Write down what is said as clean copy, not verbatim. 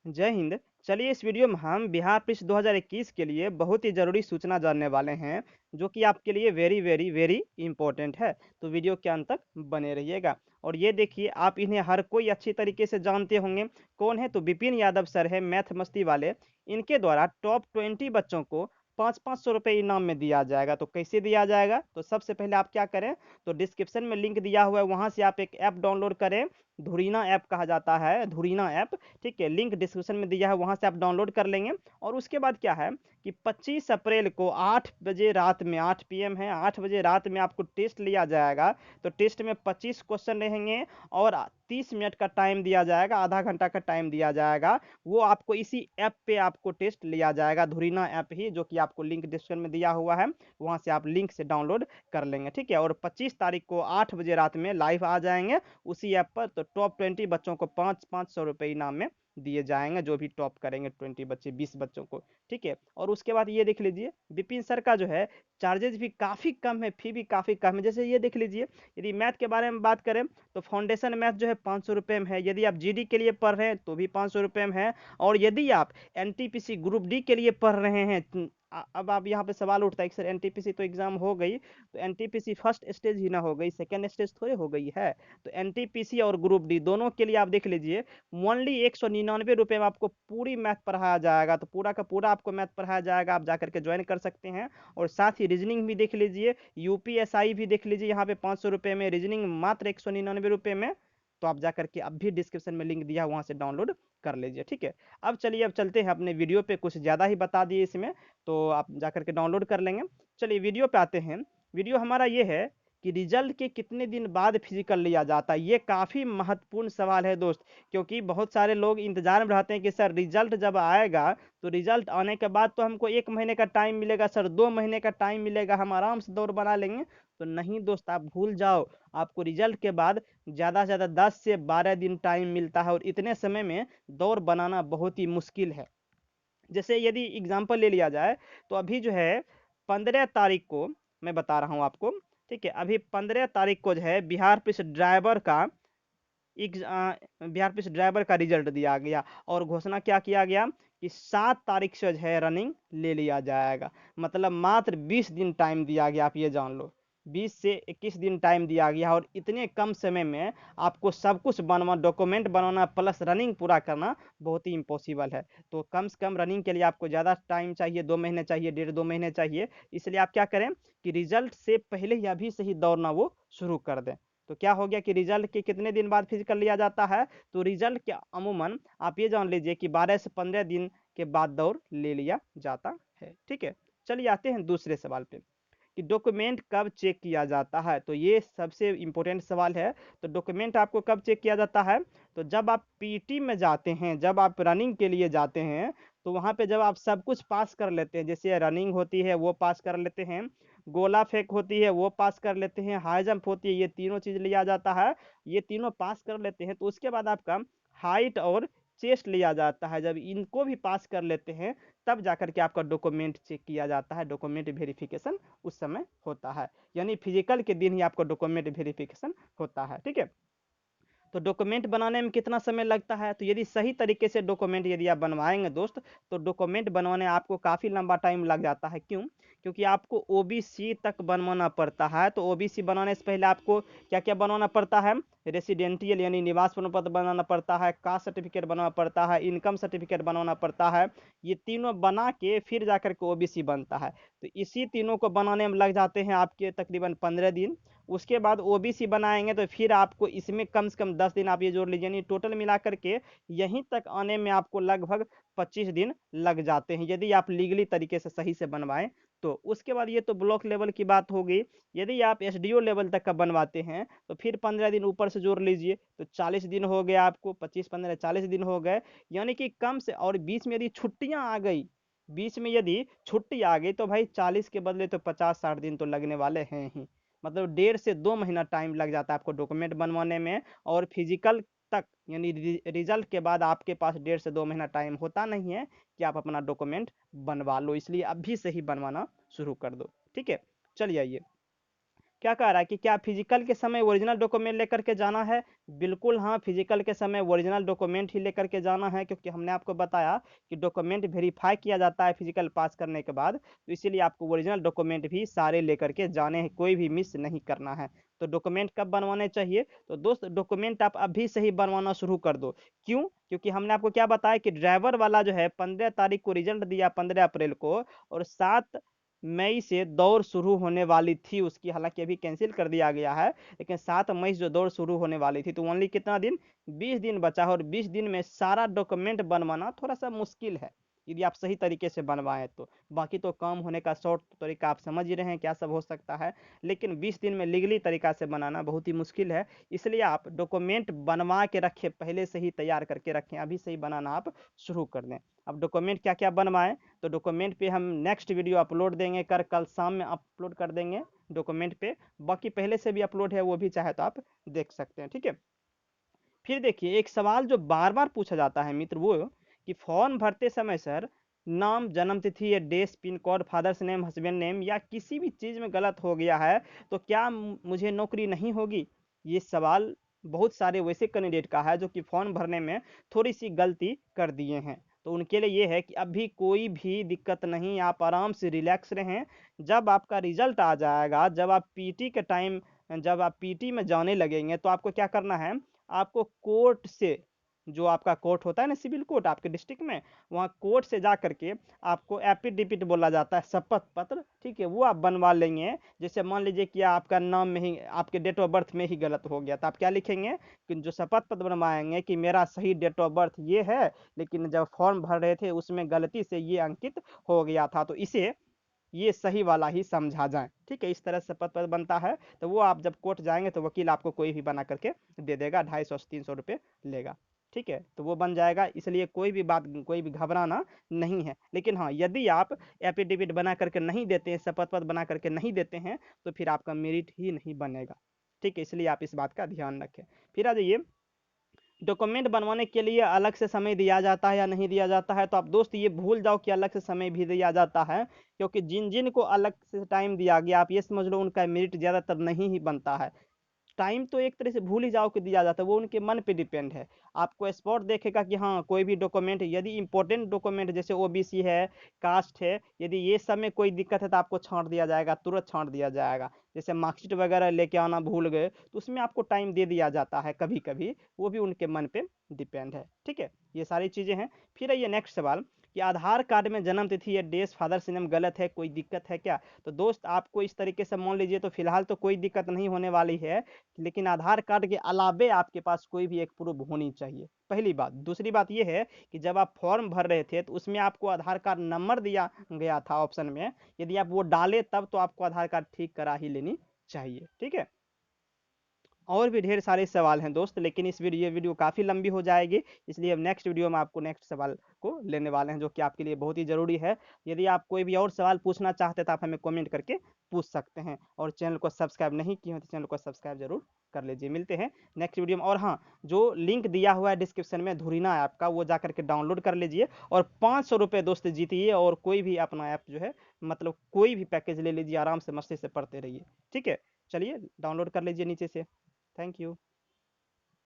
जय हिंद। चलिए इस वीडियो में हम बिहार पृष्ठ 2021 के लिए बहुत ही ज़रूरी सूचना जानने वाले हैं, जो कि आपके लिए वेरी वेरी वेरी इंपॉर्टेंट है। तो वीडियो के अंत तक बने रहिएगा। और ये देखिए, आप इन्हें हर कोई अच्छी तरीके से जानते होंगे। कौन है? तो विपिन यादव सर है, मैथ मस्ती वाले। इनके द्वारा टॉप 20 बच्चों को 500-500 रुपये इनाम में दिया जाएगा। तो कैसे दिया जाएगा? तो सबसे पहले आप क्या करें, तो डिस्क्रिप्शन में लिंक दिया हुआ है, वहाँ से आप एक ऐप डाउनलोड करें। धुरीना ऐप कहा जाता है, धुरीना ऐप। ठीक है, लिंक डिस्क्रिप्शन में दिया है, वहाँ से आप डाउनलोड कर लेंगे। और उसके बाद क्या है कि 25 अप्रैल को 8 बजे रात में, 8 पीएम है, 8 बजे रात में आपको टेस्ट लिया जाएगा। तो टेस्ट में 25 क्वेश्चन रहेंगे और 30 मिनट का टाइम दिया जाएगा, आधा घंटा का टाइम दिया जाएगा। वो आपको इसी ऐप पे आपको टेस्ट लिया जाएगा, धुरीना ऐप ही, जो कि आपको लिंक डिस्क्रिप्शन में दिया हुआ है, वहाँ से आप लिंक से डाउनलोड कर लेंगे। ठीक है, और 25 तारीख को 8 बजे रात में लाइव आ जाएंगे उसी ऐप पर। तो टॉप 20 बच्चों को 500-500 रुपये इनाम में दिए जाएंगे, जो भी टॉप करेंगे 20 बच्चे, 20 बच्चों को। ठीक है, और उसके बाद ये देख लीजिए, विपिन सर का जो है चार्जेज भी काफ़ी कम है, फी भी काफ़ी कम है। जैसे ये देख लीजिए, यदि मैथ के बारे में बात करें तो फाउंडेशन मैथ जो है 500 रुपये में है। यदि आप जीडी के लिए पढ़ रहे हैं तो भी 500 रुपये में है। और यदि आप एनटीपीसी ग्रुप डी के लिए पढ़ रहे हैं, अब आप यहाँ पे सवाल उठता है कि सर एनटीपीसी तो एग्जाम हो गई, तो एनटीपीसी फर्स्ट स्टेज ही ना हो गई, सेकेंड स्टेज थोड़े हो गई है। तो एनटीपीसी और ग्रुप डी दोनों के लिए आप देख लीजिए, ओनली 199 रुपये में आपको पूरी मैथ पढ़ाया जाएगा। तो पूरा का पूरा आपको मैथ पढ़ाया जाएगा, आप जाकर के ज्वाइन कर सकते हैं। और साथ ही रीजनिंग भी देख लीजिए, यूपीएसआई भी देख लीजिए, यहाँ पे 500 रुपये में, रीजनिंग मात्र 199 रुपये में। तो आप जाकर के अब भी डिस्क्रिप्शन में लिंक दिया, वहाँ से डाउनलोड कर लीजिए। ठीक है, अब चलिए, अब चलते हैं अपने वीडियो पे, कुछ ज़्यादा ही बता दिए इसमें, तो आप जाकर के डाउनलोड कर लेंगे। चलिए वीडियो पे आते हैं। वीडियो हमारा ये है कि रिजल्ट के कितने दिन बाद फिजिकल लिया जाता है। ये काफ़ी महत्वपूर्ण सवाल है दोस्त, क्योंकि बहुत सारे लोग इंतजार में रहते हैं कि सर रिजल्ट जब आएगा, तो रिजल्ट आने के बाद तो हमको 1 महीने का टाइम मिलेगा, सर 2 महीने का टाइम मिलेगा, हम आराम से दौड़ बना लेंगे। तो नहीं दोस्त, आप भूल जाओ। आपको रिजल्ट के बाद ज़्यादा से ज़्यादा 10 से 12 दिन टाइम मिलता है, और इतने समय में दौड़ बनाना बहुत ही मुश्किल है। जैसे यदि एग्जाम्पल ले लिया जाए, तो अभी जो है 15 तारीख को मैं बता रहा हूँ आपको। ठीक है, अभी 15 तारीख को जो है बिहार पुलिस ड्राइवर का रिजल्ट दिया गया, और घोषणा क्या किया गया कि 7 तारीख से जो है रनिंग ले लिया जाएगा। मतलब मात्र 20 दिन टाइम दिया गया, आप ये जान लो, 20 से 21 दिन टाइम दिया गया। और इतने कम समय में आपको सब कुछ बनवा, डॉक्यूमेंट बनाना प्लस रनिंग पूरा करना बहुत ही इम्पॉसिबल है। तो कम से कम रनिंग के लिए आपको ज़्यादा टाइम चाहिए, 2 महीने चाहिए, 1.5-2 महीने चाहिए। इसलिए आप क्या करें कि रिजल्ट से पहले ही अभी से ही दौड़ना वो शुरू कर दें। तो क्या हो गया कि रिजल्ट के कितने दिन बाद फिजिकल लिया जाता है? तो रिजल्ट के अमूमन आप ये जान लीजिए कि 12 से 15 दिन के बाद दौड़ ले लिया जाता है। ठीक है, चलिए आते हैं दूसरे सवाल पे कि डॉक्यूमेंट कब चेक किया जाता है। तो ये सबसे इम्पोर्टेंट सवाल है। तो डॉक्यूमेंट आपको कब चेक किया जाता है? तो जब आप पीटी में जाते हैं, जब आप रनिंग के लिए जाते हैं, तो वहाँ पे जब आप सब कुछ पास कर लेते हैं, जैसे रनिंग होती है वो पास कर लेते हैं, गोला फेंक होती है वो पास कर लेते हैं, हाई जंप होती है, ये तीनों चीज़ लिया जाता है, ये तीनों पास कर लेते हैं, तो उसके बाद आपका हाइट और चेस्ट लिया जाता है। जब इनको भी पास कर लेते हैं, तब जाकर के आपका डॉक्यूमेंट चेक किया जाता है, डॉक्यूमेंट वेरिफिकेशन उस समय होता है। यानी फिजिकल के दिन ही आपको डॉक्यूमेंट वेरिफिकेशन होता है। ठीक है, तो डॉक्यूमेंट बनाने में कितना समय लगता है? तो यदि सही तरीके से डॉक्यूमेंट यदि आप बनवाएंगे दोस्त, तो डॉक्यूमेंट बनवाने आपको काफ़ी लंबा टाइम लग जाता है। क्यों? क्योंकि आपको ओबीसी तक बनवाना पड़ता है। तो ओबीसी बनाने से पहले आपको क्या क्या बनवाना पड़ता है? रेसिडेंटियल यानी निवास प्रमाण पत्र बनाना पड़ता है, कास्ट सर्टिफिकेट बनाना पड़ता है, इनकम सर्टिफिकेट बनाना पड़ता है। ये तीनों बना के फिर जाकर के ओबीसी बनता है। तो इसी तीनों को बनाने में लग जाते हैं आपके तकरीबन 15 दिन। उसके बाद ओबीसी बनाएंगे, तो फिर आपको इसमें कम से कम 10 दिन आप ये जोड़ लीजिए, यानी टोटल मिला करके यहीं तक आने में आपको लगभग 25 दिन लग जाते हैं, यदि आप लीगली तरीके से सही से बनवाएं तो। उसके बाद ये तो ब्लॉक लेवल की बात हो गई। यदि आप एसडीओ लेवल तक का बनवाते हैं, तो फिर 15 दिन ऊपर से जोड़ लीजिए, तो 40 दिन हो गया आपको, 25-15-40 दिन हो गए। यानी कि कम से, और बीच में यदि छुट्टियां आ गई, बीच में यदि छुट्टी आ गई, तो भाई 40 के बदले तो 50-60 दिन तो लगने वाले हैं ही। मतलब 1.5 से 2 महीना टाइम लग जाता है आपको डॉक्यूमेंट बनवाने में। और फिजिकल तक यानी रिजल्ट के बाद आपके पास 1.5 से 2 महीना टाइम होता नहीं है कि आप अपना डॉक्यूमेंट बनवा लो। इसलिए अभी से ही बनवाना शुरू कर दो। ठीक है, चलिए आइए, क्या कह रहा है कि क्या फिजिकल के समय ओरिजिनल डॉक्यूमेंट लेकर के जाना है? बिल्कुल हाँ, फिजिकल के समय ओरिजिनल डॉक्यूमेंट ही लेकर के जाना है, क्योंकि हमने आपको बताया कि डॉक्यूमेंट वेरीफाई किया जाता है फिजिकल पास करने के बाद, तो इसीलिए आपको ओरिजिनल डॉक्यूमेंट भी सारे लेकर के जाने हैं, कोई भी मिस नहीं करना है। तो डॉक्यूमेंट कब बनवाने चाहिए? तो दोस्त डॉक्यूमेंट आप अभी से ही बनवाना शुरू कर दो। क्यों? क्योंकि हमने आपको क्या बताया कि ड्राइवर वाला जो है 15 तारीख को रिजल्ट दिया, 15 अप्रैल को, और 7 मई से दौड़ शुरू होने वाली थी उसकी, हालांकि अभी कैंसिल कर दिया गया है, लेकिन 7 मई से जो दौड़ शुरू होने वाली थी, तो ओनली कितना दिन, 20 दिन बचा है, और 20 दिन में सारा डॉक्यूमेंट बनवाना थोड़ा सा मुश्किल है यदि आप सही तरीके से बनवाएं तो। बाकी तो काम होने का शॉर्ट तरीका आप समझ ही रहे हैं क्या सब हो सकता है, लेकिन 20 दिन में लीगली तरीका से बनाना बहुत ही मुश्किल है। इसलिए आप डॉक्यूमेंट बनवा के रखें, पहले से ही तैयार करके रखें, अभी से ही बनाना आप शुरू कर दें। अब डॉक्यूमेंट क्या क्या बनवाएं, तो डॉक्यूमेंट पे हम नेक्स्ट वीडियो अपलोड देंगे, कल शाम में अपलोड कर देंगे डॉक्यूमेंट पे। बाकी पहले से भी अपलोड है, वो भी चाहे तो आप देख सकते हैं, ठीक है। फिर देखिए एक सवाल जो बार बार पूछा जाता है मित्र, वो कि फॉर्म भरते समय सर नाम, जन्म तिथि या date, pin code, father's name, husband name या किसी भी चीज़ में गलत हो गया है तो क्या मुझे नौकरी नहीं होगी? ये सवाल बहुत सारे वैसे कैंडिडेट का है जो कि फॉर्म भरने में थोड़ी सी गलती कर दिए हैं, तो उनके लिए ये है कि अभी कोई भी दिक्कत नहीं, आप आराम से रिलैक्स रहें। जब आपका रिजल्ट आ जाएगा, जब आप पीटी में जाने लगेंगे, तो आपको क्या करना है, आपको कोर्ट से, जो आपका कोर्ट होता है ना, सिविल कोर्ट आपके डिस्ट्रिक्ट में, वहाँ कोर्ट से जा करके आपको एफिडेविट बोला जाता है, शपथ पत्र, ठीक है, वो आप बनवा लेंगे। जैसे मान लीजिए कि आपका नाम में ही, आपके डेट ऑफ बर्थ में ही गलत हो गया, तो आप क्या लिखेंगे कि जो शपथ पत्र बनवाएंगे कि मेरा सही डेट ऑफ बर्थ ये है, लेकिन जब फॉर्म भर रहे थे उसमें गलती से ये अंकित हो गया था, तो इसे ये सही वाला ही समझा जाए, ठीक है। इस तरह से शपथ पत्र बनता है। तो वो आप जब कोर्ट जाएंगे तो वकील आपको कोई भी बना करके दे देगा, 250 से 300 रुपये लेगा, ठीक है। तो वो बन जाएगा, इसलिए कोई भी घबराना नहीं है। लेकिन हाँ, यदि आप एफिडेविट बना करके नहीं देते हैं, शपथ पत्र बना करके नहीं देते हैं, तो फिर आपका मेरिट ही नहीं बनेगा, ठीक है। इसलिए आप इस बात का ध्यान रखें। फिर आ जाइए, डॉक्यूमेंट बनवाने के लिए अलग से समय दिया जाता है या नहीं दिया जाता है, तो आप दोस्त ये भूल जाओ कि अलग से समय भी दिया जाता है, क्योंकि जिन जिन को अलग से टाइम दिया गया, आप ये समझ लो उनका मेरिट ज़्यादातर नहीं ही बनता है। टाइम तो एक तरह से भूल ही जाओ कि दिया जाता है, वो उनके मन पे डिपेंड है। आपको स्पॉट देखेगा कि हाँ कोई भी डॉक्यूमेंट, यदि इंपॉर्टेंट डॉक्यूमेंट जैसे ओबीसी है, कास्ट है, यदि ये सब में कोई दिक्कत है तो आपको छांट दिया जाएगा, तुरंत छांट दिया जाएगा। जैसे मार्कशीट वगैरह लेके आना भूल गए तो उसमें आपको टाइम दे दिया जाता है कभी कभी, वो भी उनके मन पे डिपेंड है, ठीक है। ये सारी चीज़ें हैं। फिर ये नेक्स्ट सवाल कि आधार कार्ड में जन्म तिथि या डेट, फादर्स नेम गलत है, कोई दिक्कत है क्या? तो दोस्त आपको इस तरीके से मान लीजिए तो फिलहाल तो कोई दिक्कत नहीं होने वाली है, लेकिन आधार कार्ड के अलावे आपके पास कोई भी एक प्रूफ होनी चाहिए, पहली बात। दूसरी बात ये है कि जब आप फॉर्म भर रहे थे तो उसमें आपको आधार कार्ड नंबर दिया गया था ऑप्शन में, यदि आप वो डाले तब तो आपको आधार कार्ड ठीक करा ही लेनी चाहिए, ठीक है। और भी ढेर सारे सवाल हैं दोस्त, लेकिन ये वीडियो काफ़ी लंबी हो जाएगी, इसलिए हम नेक्स्ट वीडियो में आपको नेक्स्ट सवाल को लेने वाले हैं, जो कि आपके लिए बहुत ही ज़रूरी है। यदि आप कोई भी और सवाल पूछना चाहते हैं तो आप हमें कमेंट करके पूछ सकते हैं, और चैनल को सब्सक्राइब नहीं किए हैं तो चैनल को सब्सक्राइब जरूर कर लीजिए। मिलते हैं नेक्स्ट वीडियो में। और हाँ, जो लिंक दिया हुआ है डिस्क्रिप्शन में धुरीना ऐप का, वो जा करके डाउनलोड कर लीजिए और 500 रुपये दोस्त जीतिए, और कोई भी अपना ऐप जो है, मतलब कोई भी पैकेज ले लीजिए, आराम से मस्ती से पढ़ते रहिए, ठीक है। चलिए डाउनलोड कर लीजिए नीचे से। Thank you.